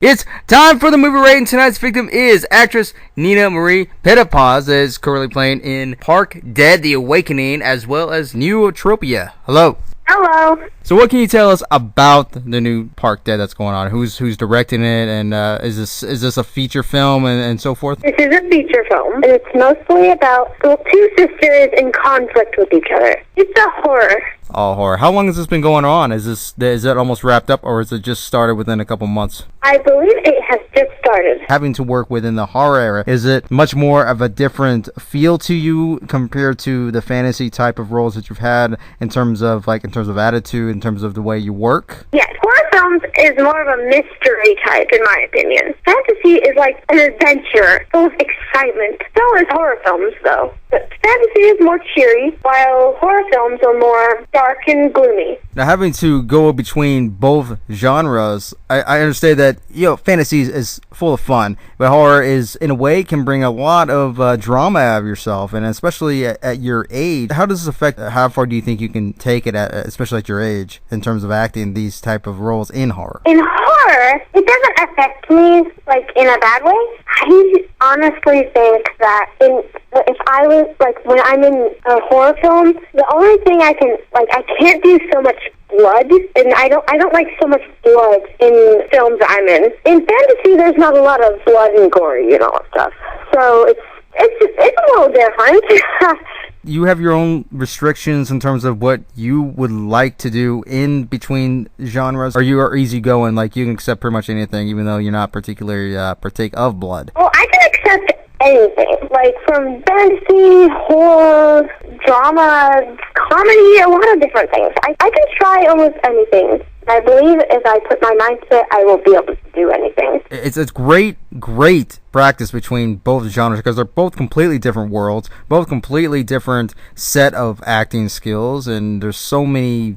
It's time for the movie rating. Tonight's victim is actress Nina Marie Petitpas, is currently playing in Park Dead: The Awakening, as well as Neutropia. Hello. Hello. So what can you tell us about the new Park Dead that's going on? Who's directing it, and is this a feature film and so forth? This is a feature film, and it's mostly about two sisters in conflict with each other. It's a horror. All horror. How long has this been going on? Is that almost wrapped up, or is it just started within a couple months? I believe it has just started. Having to work within the horror era, is it much more of a different feel to you compared to the fantasy type of roles that you've had in terms of attitude, in terms of the way you work? Yes, horror films is more of a mystery type, in my opinion. Fantasy is like an adventure, full of excitement. So is horror films, though. But fantasy is more cheery, while horror films are more dark and gloomy. Now, having to go between both genres, I understand that fantasy is full of fun, but horror is, in a way, can bring a lot of drama out of yourself, and especially at your age. How does this affect? How far do you think you can take it, especially at your age, in terms of acting these type of roles in horror? In horror, it doesn't affect me like in a bad way. I honestly think that if I was when I'm in a horror film, the only thing I can't do so much blood, and I don't like so much blood in films I'm in. In fantasy, there's not a lot of blood and gory and all that stuff. So it's a little different. You have your own restrictions in terms of what you would like to do in between genres, or you are easygoing, like you can accept pretty much anything, even though you're not particularly partake of blood? Well, I can accept anything, like from fantasy, horror, drama, comedy, a lot of different things. I can try almost anything. I believe if I put my mind to it, I will be able to do anything. It's great practice between both genres, because they're both completely different worlds, both completely different set of acting skills, and there's so many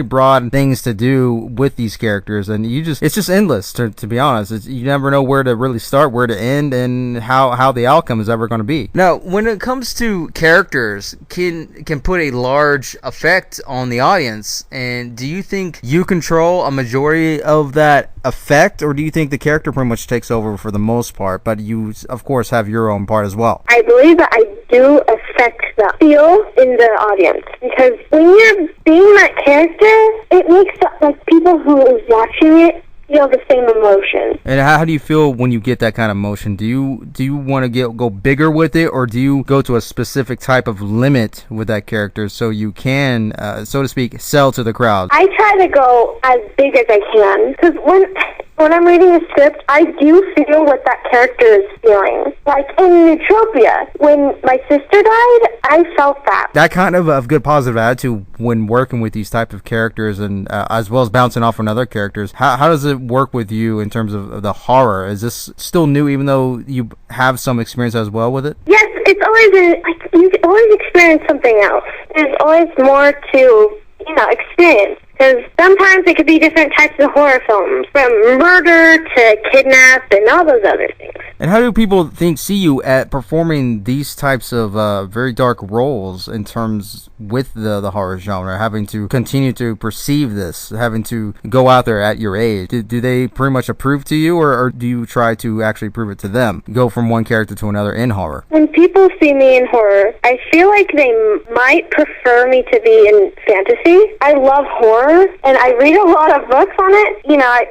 broad things to do with these characters, and it's just endless, to be honest. You never know where to really start, where to end, and how the outcome is ever going to be. Now, when it comes to characters, can put a large effect on the audience, and do you think you control a majority of that effect, or do you think the character pretty much takes over for the most part, but you of course have your own part as well? I believe that I do affect the feel in the audience, because when you're being that character, it makes people who is watching it feel the same emotion. And how do you feel when you get that kind of emotion? Do you want to go bigger with it, or do you go to a specific type of limit with that character so you can, so to speak, sell to the crowd? I try to go as big as I can, because when I'm reading a script, I do feel what that character is feeling. Like in Neutropia, when my sister died, I felt that. That kind of good positive attitude when working with these type of characters, and as well as bouncing off on other characters, how does it work with you in terms of the horror? Is this still new, even though you have some experience as well with it? Yes, it's always you always experience something else. There's always more to experience. Because sometimes it could be different types of horror films, from murder to kidnap and all those other things. And how do people see you at performing these types of very dark roles in terms with the horror genre, having to continue to perceive this, having to go out there at your age? Do they pretty much approve to you, or do you try to actually prove it to them? Go from one character to another in horror? When people see me in horror, I feel like they might prefer me to be in fantasy. I love horror, and I read a lot of books on it.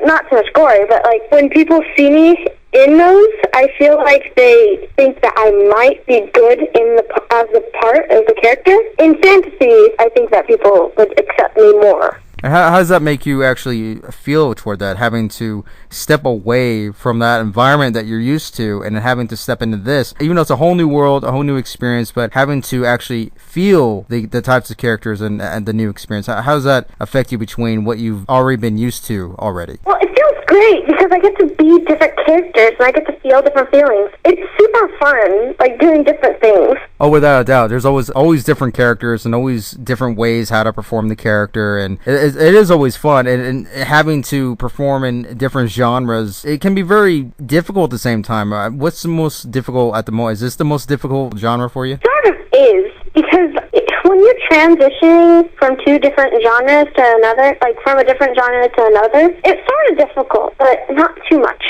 Not so much gory, but when people see me in those, I feel like they think that I might be good as a part of the character. In fantasy, I think that people would accept me more. And how does that make you actually feel toward that, having to step away from that environment that you're used to and having to step into this, even though it's a whole new world, a whole new experience, but having to actually feel the types of characters and the new experience? How does that affect you between what you've already been used to already? Well, it feels great because I get to be different characters and I get to feel different feelings. It's super fun, doing different things. Oh, without a doubt. There's always different characters and always different ways how to perform the character, and it is always fun. And having to perform in different genres, it can be very difficult at the same time. What's the most difficult at the moment? Is this the most difficult genre for you? Sort of is, because when you're transitioning from two different genres to another, from a different genre to another, it's sort of difficult, but not too much.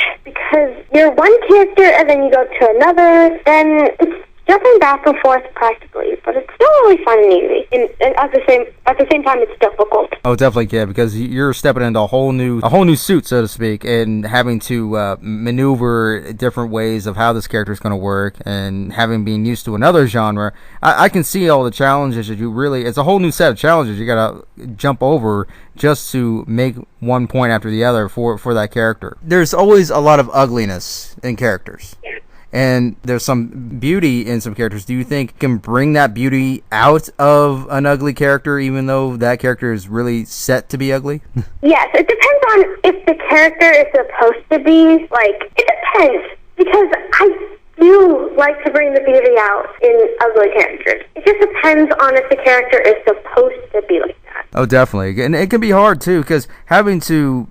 you're one character and then you go to another, then it's jumping back and forth practically, but it's still really fun and easy. And at the same time, it's difficult. Oh, definitely, yeah, because you're stepping into a whole new suit, so to speak, and having to maneuver different ways of how this character is going to work, and having been used to another genre, I can see all the challenges that it's a whole new set of challenges you got to jump over just to make one point after the other for that character. There's always a lot of ugliness in characters. Yeah. And there's some beauty in some characters. Do you think you can bring that beauty out of an ugly character, even though that character is really set to be ugly? Yes, it depends on if the character is supposed to be, it depends. Because I do like to bring the beauty out in ugly characters. It just depends on if the character is supposed to be like that. Oh, definitely. And it can be hard, too, because having to,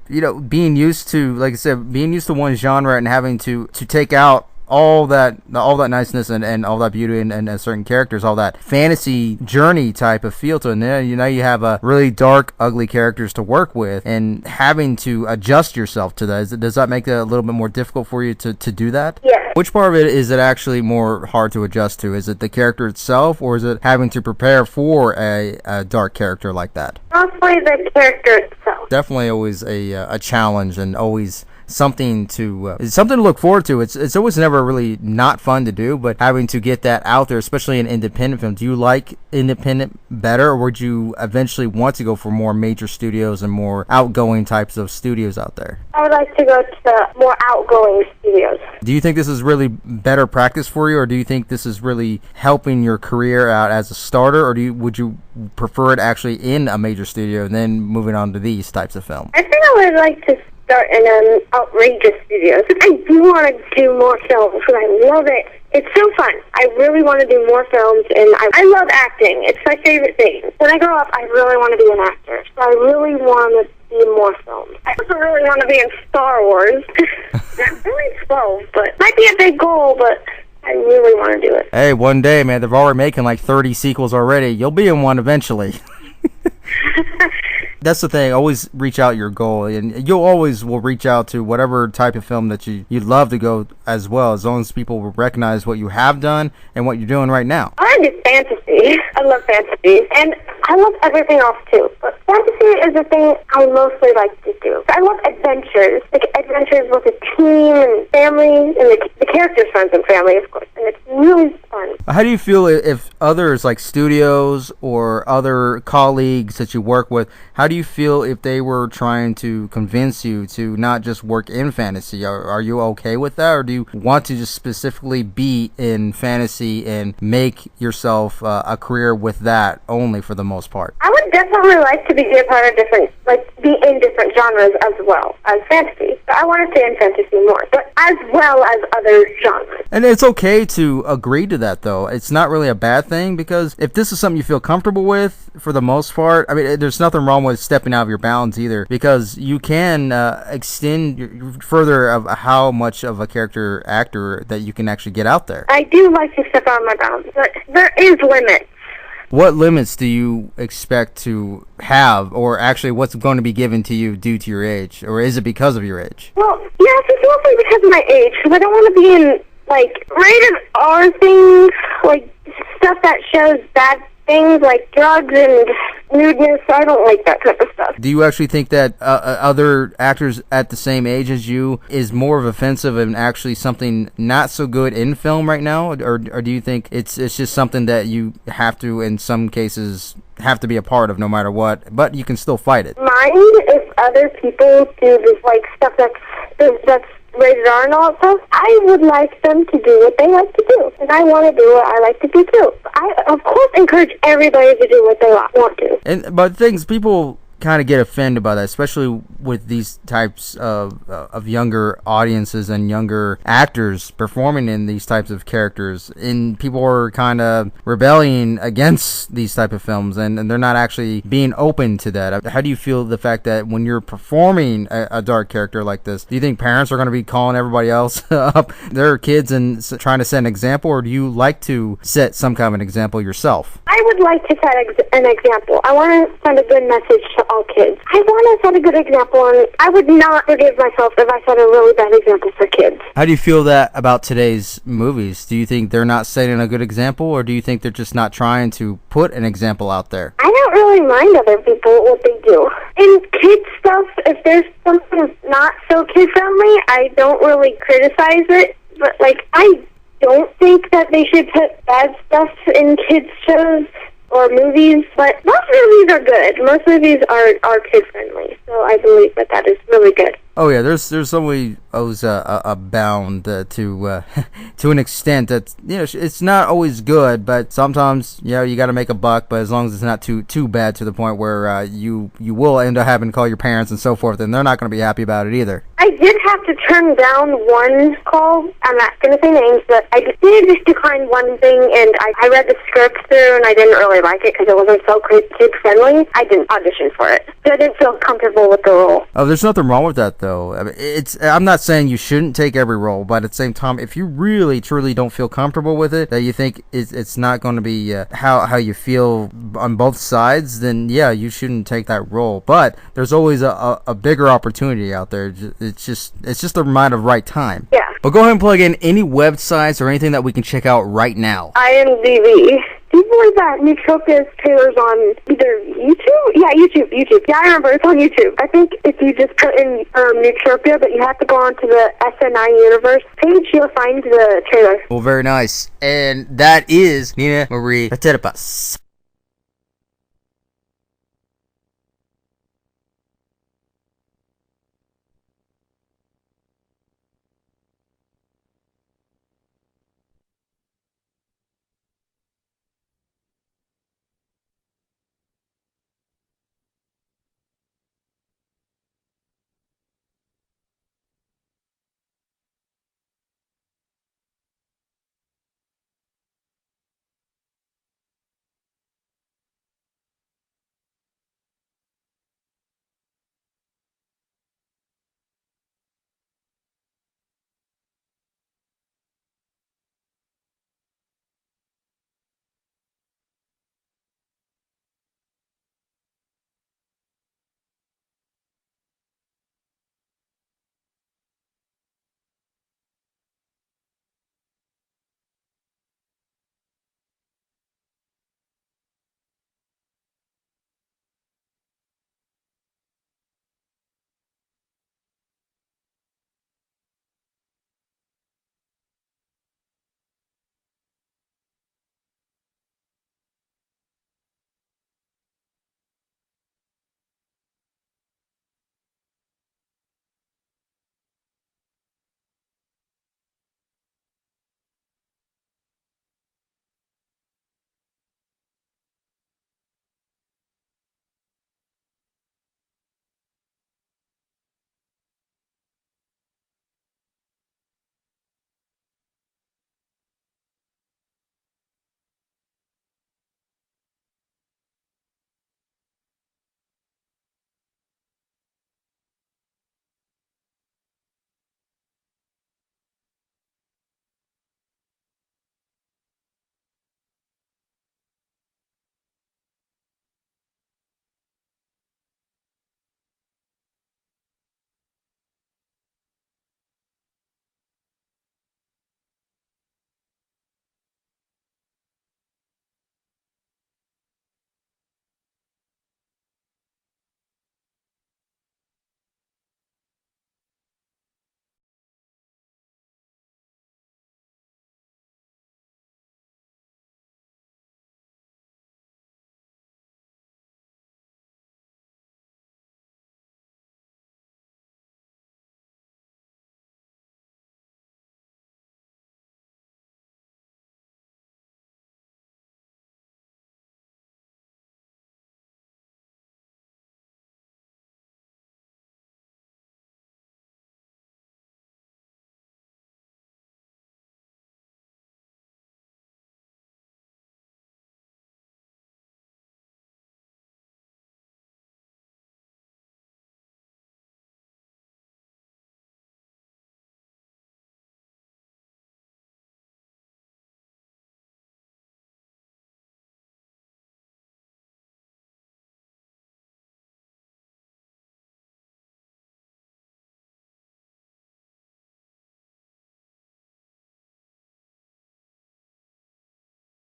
being used to, like I said, being used to one genre and having to take out all that niceness and all that beauty and certain characters, all that fantasy journey type of feel to it. And then, now you have a really dark, ugly characters to work with, and having to adjust yourself to that. Does that make it a little bit more difficult for you to do that? Yeah. Which part of it is it actually more hard to adjust to? Is it the character itself, or is it having to prepare for a dark character like that? Mostly the character itself. Definitely always a challenge, and always something to look forward to. It's always never really not fun to do, but having to get that out there, especially in independent film. Do you like independent better, or would you eventually want to go for more major studios and more outgoing types of studios out there? I would like to go to more outgoing studios. Do you think this is really better practice for you, or do you think this is really helping your career out as a starter, or would you prefer it actually in a major studio and then moving on to these types of films? I think I would like to start in outrageous studios. I do want to do more films because I love it. It's so fun. I really want to do more films, and I love acting. It's my favorite thing. When I grow up, I really want to be an actor, so I really want to be in more films. I also really want to be in Star Wars. I'm really 12, but might be a big goal, but I really want to do it. Hey, one day, man, they're already making like 30 sequels already. You'll be in one eventually. That's the thing. Always reach out your goal, and you always will reach out to whatever type of film that you'd love to go as well, as long as people will recognize what you have done and what you're doing right now. I do fantasy. I love fantasy, and I love everything else too. But fantasy is the thing I mostly like to do. I love adventures, like adventures with a team and family, and the characters' friends and family, of course. And it's really fun. How do you feel if others, like studios or other colleagues that you work with, how do you feel if they were trying to convince you to not just work in fantasy? Are you okay with that, or do you want to just specifically be in fantasy and make yourself a career with that only for the most part? I would definitely like to be a part of be in different genres as well as fantasy. But I want to stay in fantasy more, but as well as other genres. And it's okay to agree to that, though. It's not really a bad thing, because if this is something you feel comfortable with, for the most part, I mean, there's nothing wrong with stepping out of your bounds either, because you can extend further of how much of a character actor that you can actually get out there. I do like to step out of my bounds, but there is limits. What limits do you expect to have, or actually what's going to be given to you due to your age, or is it because of your age? Well, yes, it's mostly because of my age, because I don't want to be in, rated R things, stuff that shows bad things, like drugs and nudeness. I don't like that type of stuff. Do you actually think that other actors at the same age as you is more of offensive and actually something not so good in film right now, or do you think it's just something that you have to, in some cases, have to be a part of no matter what, but you can still fight it? Mine, if other people do this stuff that's rated R and all that stuff, I would like them to do what they like to do, and I want to do what I like to do too. I, of course, encourage everybody to do what they want to. But things people kind of get offended by that, especially with these types of younger audiences and younger actors performing in these types of characters, and people are kind of rebelling against these type of films, and they're not actually being open to that. How do you feel the fact that when you're performing a dark character like this, do you think parents are going to be calling everybody else up, their kids, and trying to set an example, or do you like to set some kind of an example yourself? I would like to set an example. I want to send a good message to all kids. I want to set a good example, and I would not forgive myself if I set a really bad example for kids. How do you feel that about today's movies? Do you think they're not setting a good example, or do you think they're just not trying to put an example out there? I don't really mind other people what they do. In kids stuff, if there's something not so kid-friendly, I don't really criticize it. But, like, I don't think that they should put bad stuff in kids' shows or movies, but most movies are good. Most movies are kid-friendly, so I believe that is really good. Oh yeah, there's always a bound to to an extent that it's not always good, but sometimes you got to make a buck. But as long as it's not too bad to the point where you will end up having to call your parents and so forth, then they're not going to be happy about it either. I did have to turn down one call. I'm not going to say names, but I did decline one thing, and I read the script through, and I didn't really like it because it wasn't so kid-friendly. I didn't audition for it, so I didn't feel comfortable with the role. Oh, there's nothing wrong with that, though. I mean, I'm not saying you shouldn't take every role, but at the same time, if you really, truly don't feel comfortable with it, that you think it's not going to be how you feel on both sides, then yeah, you shouldn't take that role. But there's always a bigger opportunity out there. It's just the right time. Yeah. But go ahead and plug in any websites or anything that we can check out right now. IMDb. Do you believe that Neutropia's trailer's on either YouTube? Yeah, YouTube. Yeah, I remember. It's on YouTube. I think if you just put in Neutropia, but you have to go onto the SNI Universe page, you'll find the trailer. Well, very nice. And that is Nina Marie Petitpas.